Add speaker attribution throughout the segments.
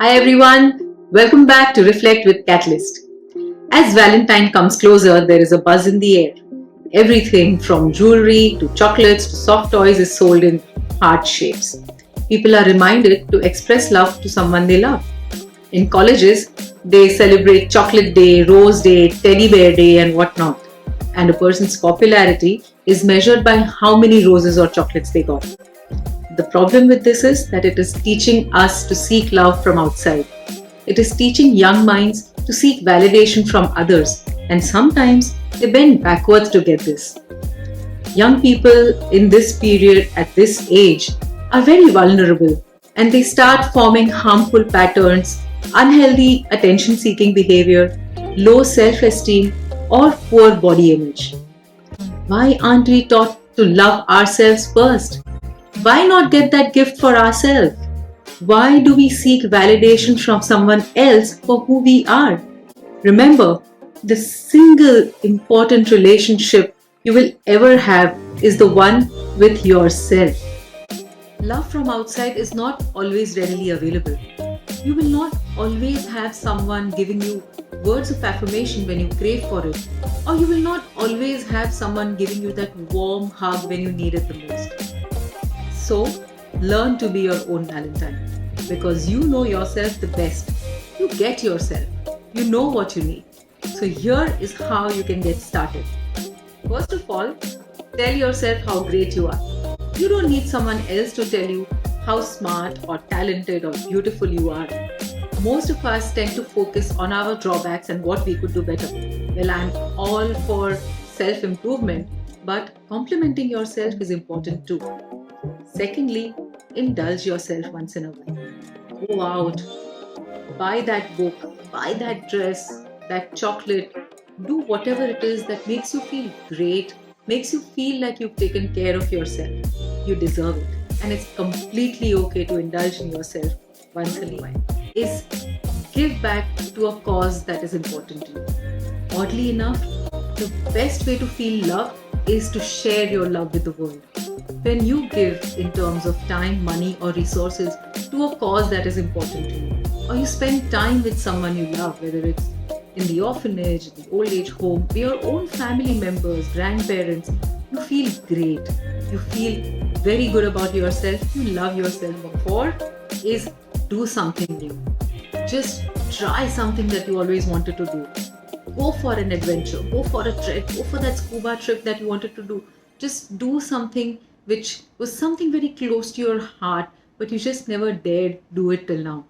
Speaker 1: Hi everyone, welcome back to Reflect with Catalyst. As Valentine comes closer, there is a buzz in the air. Everything from jewelry to chocolates to soft toys is sold in heart shapes. People are reminded to express love to someone they love. In colleges, they celebrate Chocolate Day, Rose Day, Teddy Bear Day, and whatnot. And a person's popularity is measured by how many roses or chocolates they got. The problem with this is that it is teaching us to seek love from outside. It is teaching young minds to seek validation from others, and sometimes they bend backwards to get this. Young people in this period at this age are very vulnerable and they start forming harmful patterns, unhealthy attention seeking behavior, low self esteem, or poor body image. Why aren't we taught to love ourselves first? Why not get that gift for ourselves? Why do we seek validation from someone else for who we are? Remember, the single important relationship you will ever have is the one with yourself. Love from outside is not always readily available. You will not always have someone giving you words of affirmation when you crave for it, or you will not always have someone giving you that warm hug when you need it the most. So, learn to be your own Valentine because you know yourself the best. You get yourself. You know what you need. So, here is how you can get started. First of all, tell yourself how great you are. You don't need someone else to tell you how smart or talented or beautiful you are. Most of us tend to focus on our drawbacks and what we could do better. Well, I'm all for self improvement, but complimenting yourself is important too. Secondly, indulge yourself once in a while. Go out, buy that book, buy that dress, that chocolate, do whatever it is that makes you feel great, makes you feel like you've taken care of yourself. You deserve it. And it's completely okay to indulge in yourself once in a while. Is give back to a cause that is important to you. Oddly enough, the best way to feel love is to share your love with the world. When you give in terms of time, money, or resources to a cause that is important to you, or you spend time with someone you love, whether it's in the orphanage, the old age home, your own family members, grandparents, you feel great. You feel very good about yourself. You love yourself. Fourth is do something new. Just try something that you always wanted to do. Go for an adventure, go for a trip, go for that scuba trip that you wanted to do. Just do something which was something very close to your heart, but you just never dared do it till now.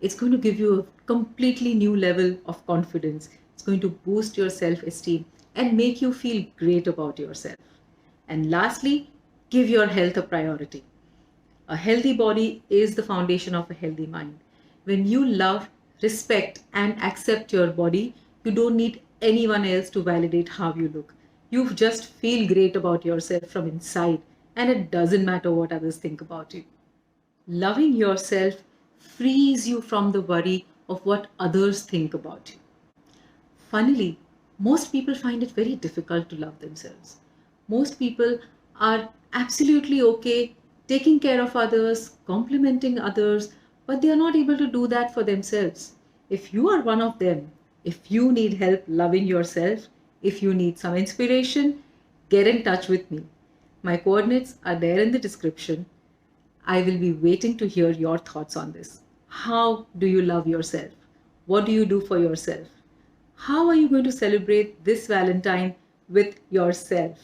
Speaker 1: It's going to give you a completely new level of confidence. It's going to boost your self esteem and make you feel great about yourself. And lastly, give your health a priority. A healthy body is the foundation of a healthy mind. When you love, respect, and accept your body, you don't need anyone else to validate how you look. You just feel great about yourself from inside, and it doesn't matter what others think about you. Loving yourself frees you from the worry of what others think about you. Funnily, most people find it very difficult to love themselves. Most people are absolutely okay taking care of others, complimenting others, but they are not able to do that for themselves. If you are one of them, if you need help loving yourself, if you need some inspiration, get in touch with me. My coordinates are there in the description. I will be waiting to hear your thoughts on this. How do you love yourself? What do you do for yourself? How are you going to celebrate this Valentine with yourself?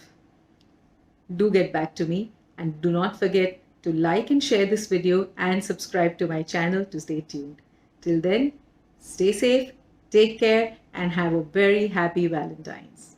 Speaker 1: Do get back to me and do not forget to like and share this video and subscribe to my channel to stay tuned. Till then, stay safe, take care, and have a very happy Valentine's.